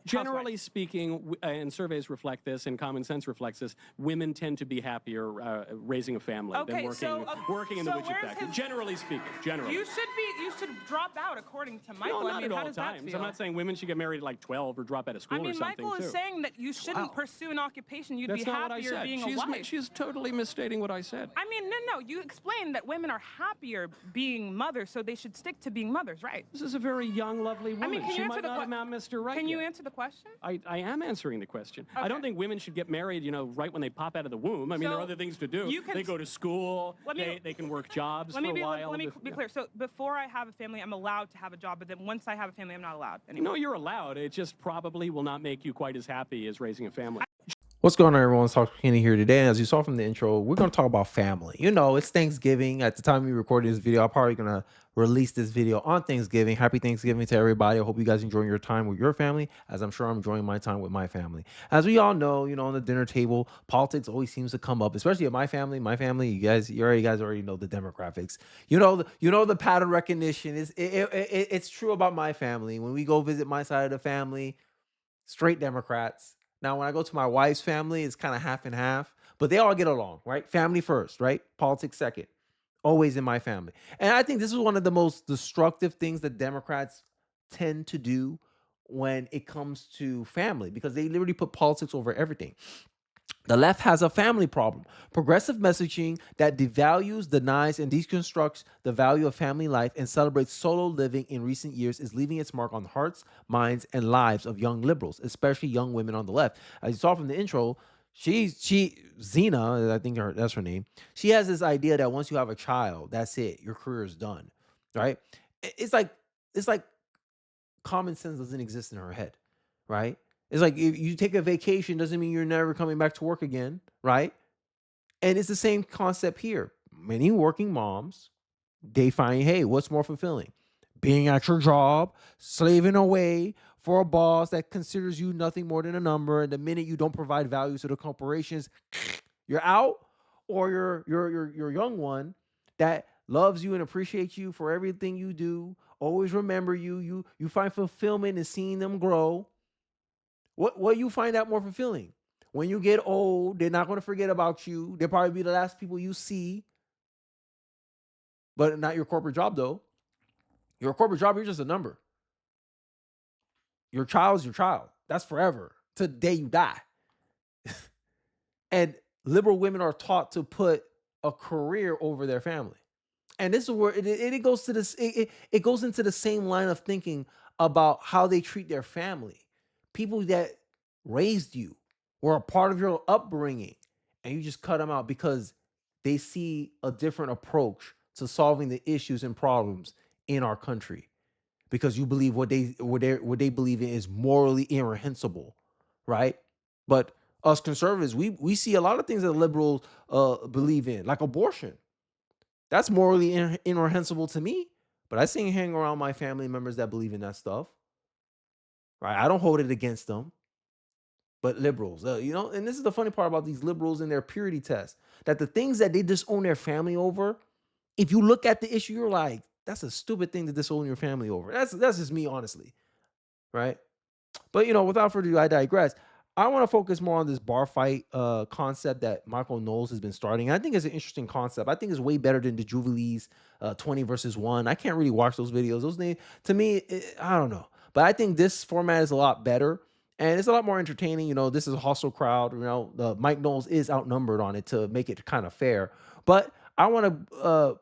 Generally speaking, and surveys reflect this, and common sense reflects this, women tend to be happier raising a family than working in the widget factory. Generally speaking, generally. You should drop out, according to Michael. No, not at all times. I'm not saying women should get married at like 12 or drop out of school or something, Michael is saying that you shouldn't pursue an occupation. You'd be happier being a wife. She's totally misstating what I said. I mean, no. You explained that women are happier being mothers, so they should stick to being mothers, right? This is a very young, lovely woman. I mean, she might not amount Mr. Right. Can you answer the question? I am answering the question. Okay. I don't think women should get married, right when they pop out of the womb. I mean, there are other things to do. They go to school. They can work jobs for a while. Let me be clear. So before I have a family, I'm allowed to have a job, but then once I have a family, I'm not allowed anymore. No, you're allowed. It just probably will not make you quite as happy as raising a family. What's going on, everyone? It's Talk Kenny here today. And as you saw from the intro, we're going to talk about family. It's Thanksgiving. At the time we recorded this video, I'm probably going to release this video on Thanksgiving. Happy Thanksgiving to everybody. I hope you guys enjoying your time with your family, as I'm sure I'm enjoying my time with my family. As we all know, on the dinner table, politics always seems to come up, especially at my family. My family, you guys already know the demographics. The pattern recognition is it's true about my family. When we go visit my side of the family, straight Democrats. Now, when I go to my wife's family, it's kind of half and half, but they all get along, right? Family first, right? Politics second. Always in my family. And I think this is one of the most destructive things that Democrats tend to do when it comes to family, because they literally put politics over everything. The left has a family problem. Progressive messaging that devalues, denies, and deconstructs the value of family life and celebrates solo living in recent years is leaving its mark on the hearts, minds, and lives of young liberals, especially young women on the left. As you saw from the intro, Zena, I think that's her name, she has this idea that once you have a child, that's it, your career is done, right? It's like common sense doesn't exist in her head, right? It's like if you take a vacation doesn't mean you're never coming back to work again, right? And it's the same concept here. Many working moms, they find, hey, what's more fulfilling? Being at your job, slaving away for a boss that considers you nothing more than a number, and the minute you don't provide value to the corporations, you're out. Or your young one that loves you and appreciates you for everything you do, always remember you. You find fulfillment in seeing them grow. What you find out more fulfilling? When you get old, they're not going to forget about you. They'll probably be the last people you see. But not your corporate job, though. Your corporate job, you're just a number. Your child's your child. That's forever. To the day you die. And liberal women are taught to put a career over their family. And this is where it goes to this. It goes into the same line of thinking about how they treat their family. People that raised you, were a part of your upbringing, and you just cut them out because they see a different approach to solving the issues and problems in our country, because you believe what they believe in is morally irreprehensible, right? But us conservatives, we see a lot of things that liberals believe in, like abortion. That's morally irreprehensible to me, but I see hang around my family members that believe in that stuff. Right? I don't hold it against them, but liberals, and this is the funny part about these liberals and their purity test, that the things that they disown their family over, if you look at the issue, you're like, that's a stupid thing to disown your family over. That's just me, honestly, right? But, without further ado, I digress. I want to focus more on this bar fight concept that Michael Knowles has been starting. I think it's an interesting concept. I think it's way better than the Jubilees 20 versus 1. I can't really watch those videos. Those names, to me, I don't know. But I think this format is a lot better, and it's a lot more entertaining. This is a hostile crowd. Mike Knowles is outnumbered on it to make it kind of fair. But I want to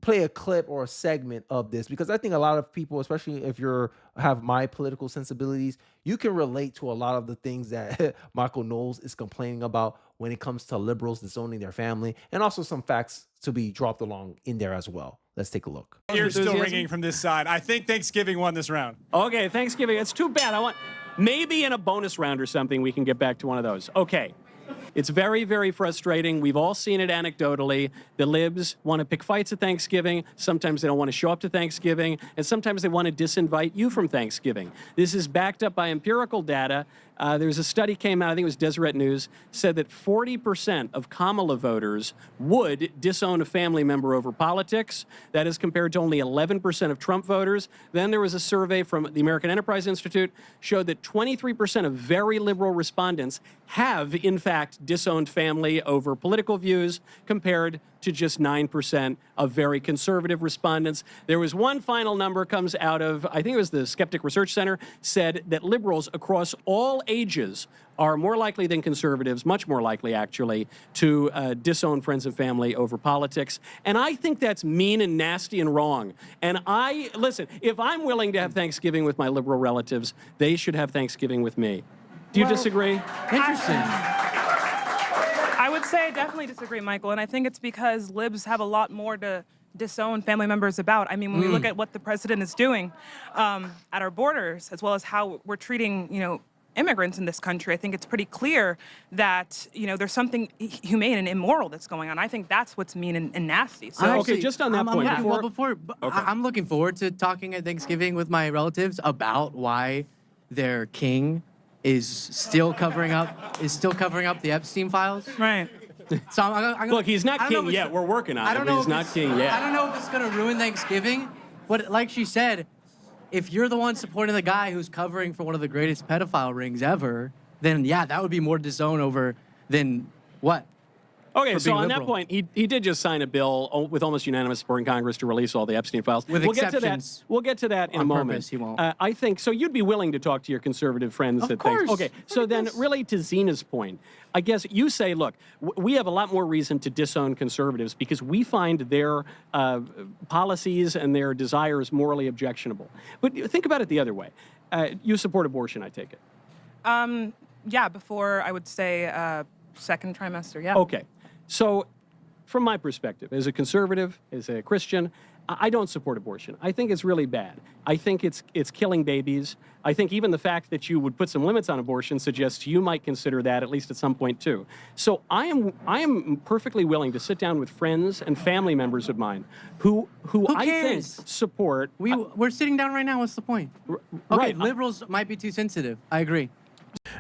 play a clip or a segment of this, because I think a lot of people, especially if have my political sensibilities, you can relate to a lot of the things that Michael Knowles is complaining about when it comes to liberals disowning their family, and also some facts to be dropped along in there as well. Let's take a look. Ears still ringing from this side. I think Thanksgiving won this round. Okay, Thanksgiving. It's too bad. Maybe in a bonus round or something we can get back to one of those. Okay. It's very, very frustrating. We've all seen it anecdotally. The libs want to pick fights at Thanksgiving. Sometimes they don't want to show up to Thanksgiving. And sometimes they want to disinvite you from Thanksgiving. This is backed up by empirical data. There's a study came out, I think it was Deseret News, said that 40% of Kamala voters would disown a family member over politics. That is compared to only 11% of Trump voters. Then there was a survey from the American Enterprise Institute showed that 23% of very liberal respondents have, in fact, disowned family over political views, compared to just 9% of very conservative respondents. There was one final number comes out of, I think it was the Skeptic Research Center, said that liberals across all ages are more likely than conservatives, much more likely actually, to disown friends and family over politics. And I think that's mean and nasty and wrong. And listen, if I'm willing to have Thanksgiving with my liberal relatives, they should have Thanksgiving with me. Do you disagree? Interesting. I would say I definitely disagree, Michael, and I think it's because libs have a lot more to disown family members about. I mean, when we look at what the president is doing at our borders, as well as how we're treating, immigrants in this country, I think it's pretty clear that, there's something humane and immoral that's going on. I think that's what's mean and nasty. So, Okay, just on that point, I'm looking forward to talking at Thanksgiving with my relatives about why their king is still covering up the Epstein files. right. So I'm Look, he's not I don't know king if yet. it's- We're working on I it, don't but know he's if not it's- king yet. I don't know if it's gonna ruin Thanksgiving, but like she said, if you're the one supporting the guy who's covering for one of the greatest pedophile rings ever, then yeah, that would be more disown over than what? Okay, for so being on that liberal. point, he did just sign a bill with almost unanimous support in Congress to release all the Epstein files. With we'll get to that. exceptions We'll get to that in a on moment. purpose, he won't. I think so. You'd be willing to talk to your conservative friends. Of course. Okay, so then, really, to Zena's point, I guess you say, look, we have a lot more reason to disown conservatives because we find their policies and their desires morally objectionable. But think about it the other way. You support abortion, I take it. Yeah, before I would say second trimester, yeah. Okay, so from my perspective, as a conservative, as a Christian, I don't support abortion. I think it's really bad. I think it's killing babies. I think even the fact that you would put some limits on abortion suggests you might consider that at least at some point too. So I am perfectly willing to sit down with friends and family members of mine who I think cares? support. We're sitting down right now. What's the point? Okay, right. liberals might be too sensitive. I agree.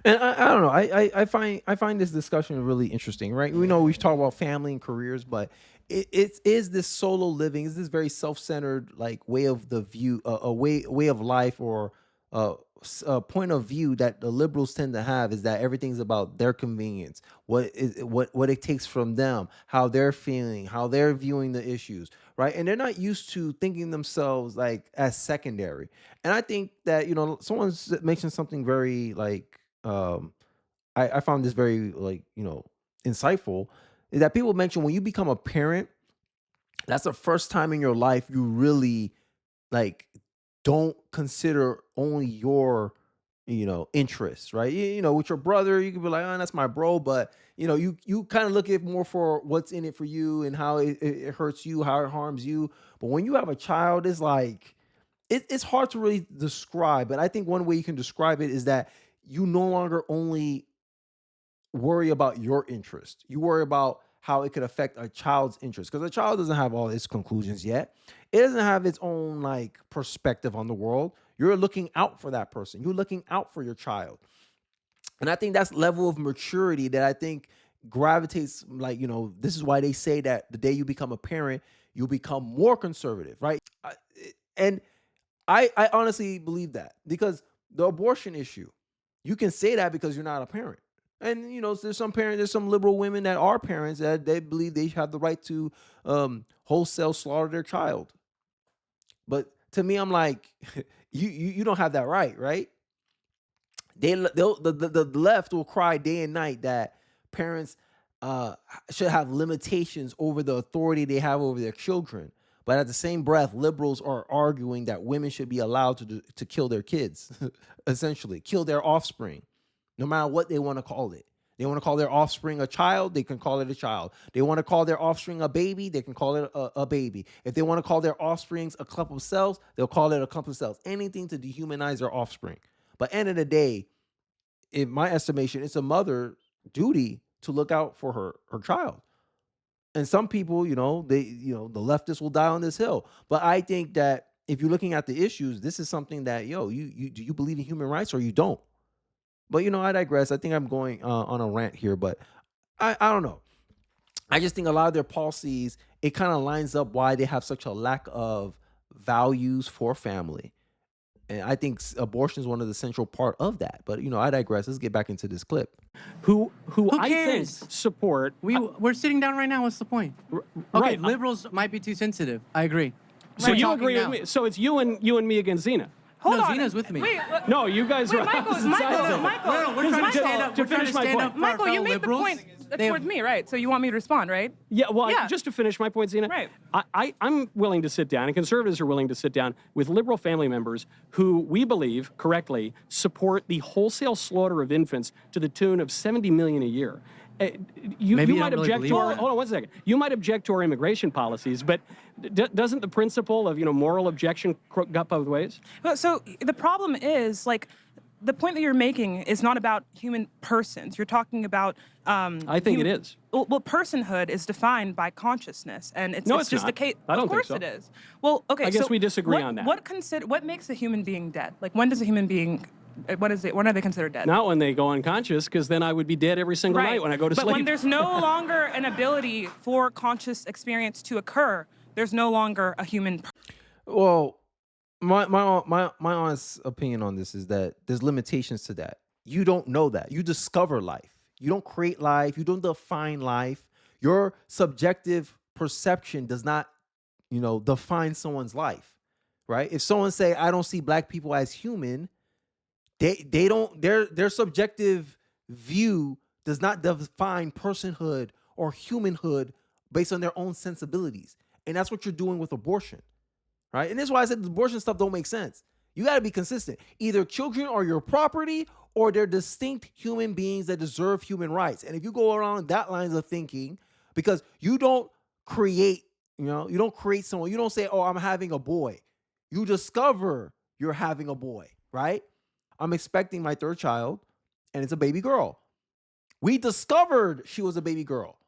And I don't know. I find this discussion really interesting, right? We know we've talked about family and careers, but it is this solo living, is this very self-centered like way of the view, a way of life, or a point of view that the liberals tend to have, is that everything's about their convenience, what it takes from them, how they're feeling, how they're viewing the issues, right? And they're not used to thinking themselves like as secondary. And I think that someone's mentioned something very like I found this very like insightful, is that people mention when you become a parent, that's the first time in your life you really like don't consider only your interests, right? With your brother you can be like, oh, that's my bro, but you kind of look at more for what's in it for you and how it hurts you, how it harms you. But when you have a child, it's like it's hard to really describe, but I think one way you can describe it is that you no longer only worry about your interest. You worry about how it could affect a child's interest, because a child doesn't have all its conclusions yet. It doesn't have its own like perspective on the world. You're looking out for that person. You're looking out for your child. And I think that's level of maturity that I think gravitates, like, this is why they say that the day you become a parent, you'll become more conservative, right? And I honestly believe that, because the abortion issue, you can say that because you're not a parent. And, there's some liberal women that are parents that they believe they have the right to wholesale slaughter their child. But to me, I'm like, you don't have that right? The left will cry day and night that parents should have limitations over the authority they have over their children. But at the same breath, liberals are arguing that women should be allowed to kill their kids, essentially, kill their offspring, no matter what they want to call it. They want to call their offspring a child, they can call it a child. They want to call their offspring a baby, they can call it a baby. If they want to call their offsprings a clump of cells, they'll call it a clump of cells. Anything to dehumanize their offspring. But end of the day, in my estimation, it's a mother's duty to look out for her child. And some people, the leftists will die on this hill. But I think that if you're looking at the issues, this is something that, do you believe in human rights or you don't? But I digress. I think I'm going on a rant here, but I don't know. I just think a lot of their policies, it kind of lines up why they have such a lack of values for family. And I think abortion is one of the central part of that. But I digress. Let's get back into this clip. Who I think cares? support. We're sitting down right now. What's the point? Okay, right. liberals might be too sensitive. I agree. So We're you talking agree now. with me? So it's you and me against Zena. Hold No, on. Zena's with me. Wait, No, you guys wait, are Michael, opposite sides of it. Michael, No, we're trying to stand up. to We're trying finish to my stand point. up for our Michael, you fellow made liberals. the point They have- towards me, right? So you want me to respond, right? Yeah, well, Yeah. just to finish my point, Zena, Right. I'm willing to sit down, and conservatives are willing to sit down with liberal family members who we believe, correctly, support the wholesale slaughter of infants to the tune of 70 million a year. You Maybe you might don't really object to believe our, that. hold on one second. You might object to our immigration policies, but doesn't the principle of moral objection gut both ways? Well, so the problem is, like, the point that you're making is not about human persons. You're talking about. I think it is. Well, personhood is defined by consciousness, and it's, No, it's it's just not. the case. I don't Of think course so. it is. Well, okay. I guess so we disagree what, on that. What makes a human being dead? Like, when does a human being? When are they considered dead? Not when they go unconscious, because then I would be dead every single night when I go to but sleep. when there's no longer an ability for conscious experience to occur, there's no longer a human. Well, my honest opinion on this is that there's limitations to that. You don't know that. You discover life. You don't create life. You don't define life. Your subjective perception does not, define someone's life, right? If someone say, I don't see black people as human, they don't, their subjective view does not define personhood or humanhood based on their own sensibilities. And that's what you're doing with abortion, right? And this is why I said the abortion stuff don't make sense. You got to be consistent. Either children are your property or they're distinct human beings that deserve human rights. And if you go around that lines of thinking, because you don't create, you don't create someone. You don't say, oh, I'm having a boy. You discover you're having a boy, right? I'm expecting my third child, and it's a baby girl. We discovered she was a baby girl.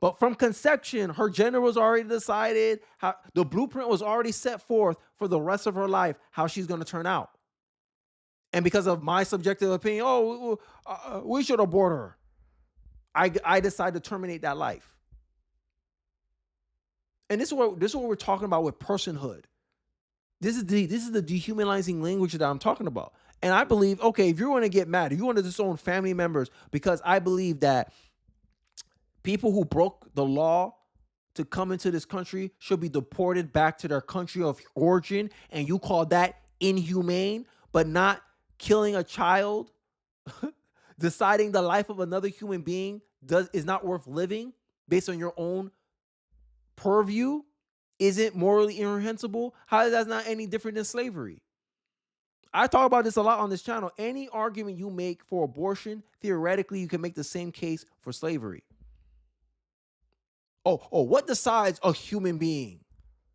But from conception, her gender was already decided. How the blueprint was already set forth for the rest of her life, how she's going to turn out. And because of my subjective opinion, we should abort her. I decided to terminate that life. And this is what we're talking about with personhood. This is the dehumanizing language that I'm talking about. And I believe, okay, if you're going to get mad, if you want to disown family members, because I believe that people who broke the law to come into this country should be deported back to their country of origin, and you call that inhumane, but not killing a child, deciding the life of another human being is not worth living based on your own purview, isn't morally irreprehensible. How is that not any different than slavery? I talk about this a lot on this channel. Any argument you make for abortion, theoretically, you can make the same case for slavery. Oh, what decides a human being?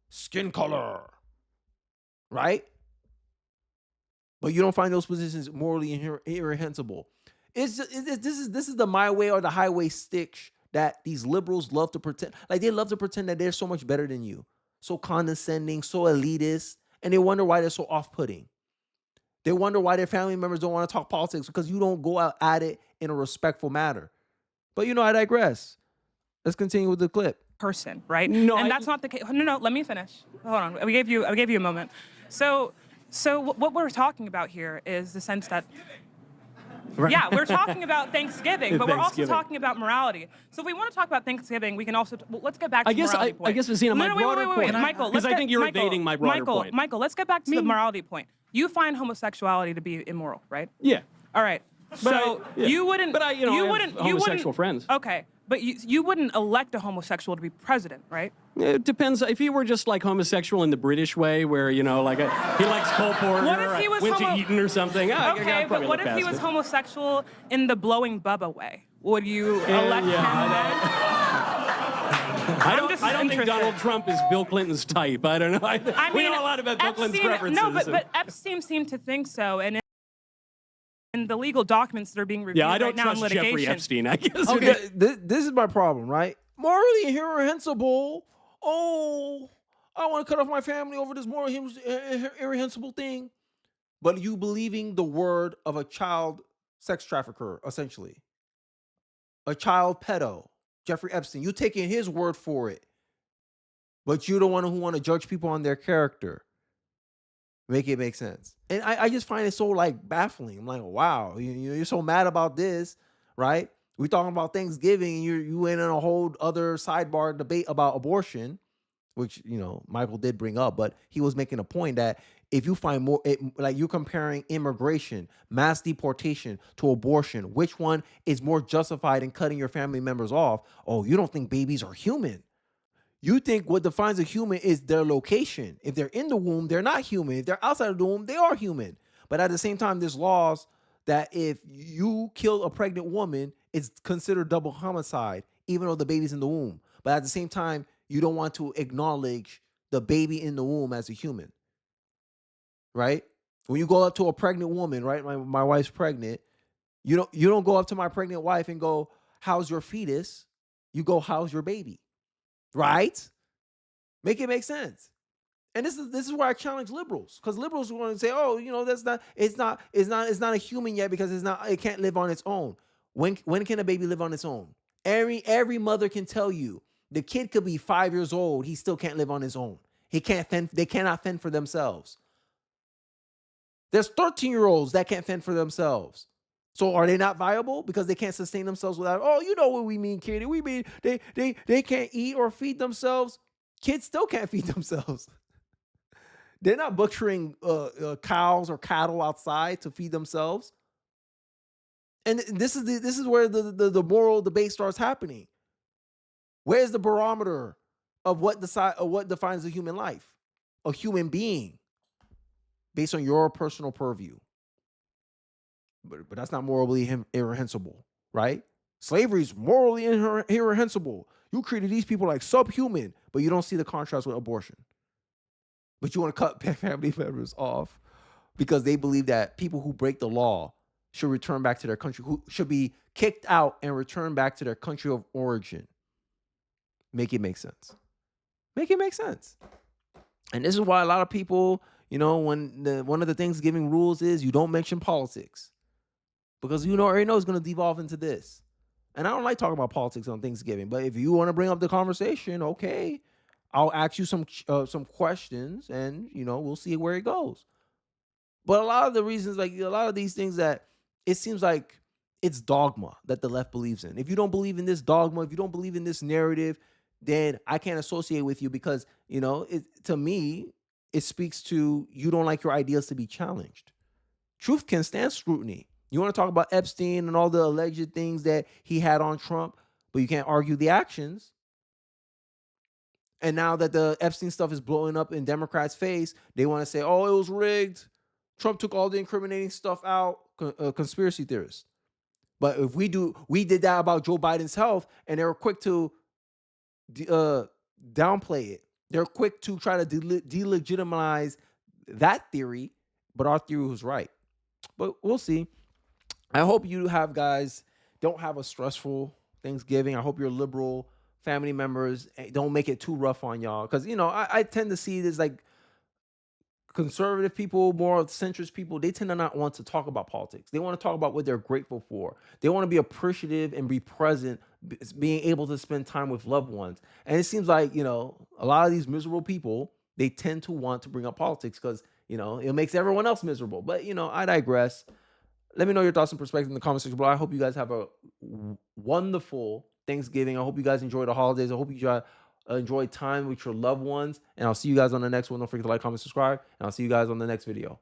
Skin color, right? But you don't find those positions morally irreprehensible. This is the my way or the highway stick that these liberals love to pretend. Like, they love to pretend that they're so much better than you, so condescending, so elitist, and they wonder why they're so off-putting. They wonder why their family members don't want to talk politics, because you don't go out at it in a respectful manner. But I digress. Let's continue with the clip. Person, right? No, and that's not the case. No, let me finish. Hold on. I gave you a moment. So what we're talking about here is the sense that, yeah, we're talking about Thanksgiving, but we're also Thanksgiving. talking about morality. So if we want to talk about Thanksgiving, we can also, let's get back to the morality point. I guess, Zena, my broader wait, point. Michael, because I think you're evading my broader point. Michael, let's get back to the morality point. You find homosexuality to be immoral, right? Yeah. All right. So you wouldn't. But I have homosexual friends. Okay, but you wouldn't elect a homosexual to be president, right? It depends. If he were just like homosexual in the British way, where he likes Cole Porter, What if he was went to Eton or something. Okay, but what if he was homosexual in the blowing Bubba way? Would you elect him then? I don't think interested. Donald Trump is Bill Clinton's type. I don't know. We know a lot about Bill Clinton's preferences. No, but Epstein seemed to think so, and in the legal documents that are being reviewed I don't right now in trust litigation. Jeffrey Epstein, I guess. Okay, this is my problem, right? Morally irreprehensible. Oh, I want to cut off my family over this morally irreprehensible thing. But you believing the word of a child sex trafficker, essentially. A child pedo, Jeffrey Epstein. You taking his word for it, but you're the one who want to judge people on their character. Make it make sense. And I just find it so like baffling. I'm like, wow, you're so mad about this, right? We're talking about Thanksgiving, and you in a whole other sidebar debate about abortion, which Michael did bring up, but he was making a point that if you find more, like you're comparing immigration, mass deportation to abortion, which one is more justified in cutting your family members off? Oh, you don't think babies are human? You think what defines a human is their location. If they're in the womb, they're not human. If they're outside of the womb, they are human. But at the same time, there's laws that if you kill a pregnant woman, it's considered double homicide, even though the baby's in the womb. But at the same time, you don't want to acknowledge the baby in the womb as a human, right? When you go up to a pregnant woman, right? My wife's pregnant. You don't go up to my pregnant wife and go, "How's your fetus?" You go, "How's your baby?" Right? Make it make sense. And this is where I challenge liberals, because liberals want to say, "Oh, it's not a human yet because it can't live on its own." When can a baby live on its own? Every mother can tell you the kid could be 5 years old, he still can't live on his own. They cannot fend for themselves. There's 13-year-olds that can't fend for themselves. So are they not viable because they can't sustain themselves without? Oh, you know what we mean, kid. We mean they can't eat or feed themselves. Kids still can't feed themselves. They're not butchering cows or cattle outside to feed themselves. And this is where the moral debate starts happening. Where's the barometer of what defines a human life, a human being, based on your personal purview? But that's not morally irreprehensible, right? Slavery is morally irreprehensible. You treated these people like subhuman, but you don't see the contrast with abortion. But you want to cut family members off because they believe that people who break the law should return back to their country, who should be kicked out and return back to their country of origin. Make it make sense. Make it make sense. And this is why a lot of people, when one of the Thanksgiving rules is you don't mention politics. Because already know it's going to devolve into this. And I don't like talking about politics on Thanksgiving, but if you want to bring up the conversation, okay, I'll ask you some questions, and we'll see where it goes. But a lot of the reasons, like a lot of these things, that it seems like it's dogma that the left believes in. If you don't believe in this dogma, if you don't believe in this narrative, then I can't associate with you because to me it speaks to you don't like your ideas to be challenged. Truth can stand scrutiny. You want to talk about Epstein and all the alleged things that he had on Trump, but you can't argue the actions. And now that the Epstein stuff is blowing up in Democrats' face, they want to say, "Oh, it was rigged. Trump took all the incriminating stuff out." Conspiracy theorists. But if we did that about Joe Biden's health, and they were quick to downplay it. They're quick to try to delegitimize that theory, but our theory was right. But we'll see. I hope you guys don't have a stressful Thanksgiving. I hope your liberal family members don't make it too rough on y'all. Because, I tend to see this like conservative people, more centrist people, they tend to not want to talk about politics. They want to talk about what they're grateful for. They want to be appreciative and be present, being able to spend time with loved ones. And it seems like, a lot of these miserable people, they tend to want to bring up politics because, it makes everyone else miserable. But, I digress. Let me know your thoughts and perspectives in the comment section below. I hope you guys have a wonderful Thanksgiving. I hope you guys enjoy the holidays. I hope you enjoy time with your loved ones. And I'll see you guys on the next one. Don't forget to like, comment, subscribe. And I'll see you guys on the next video.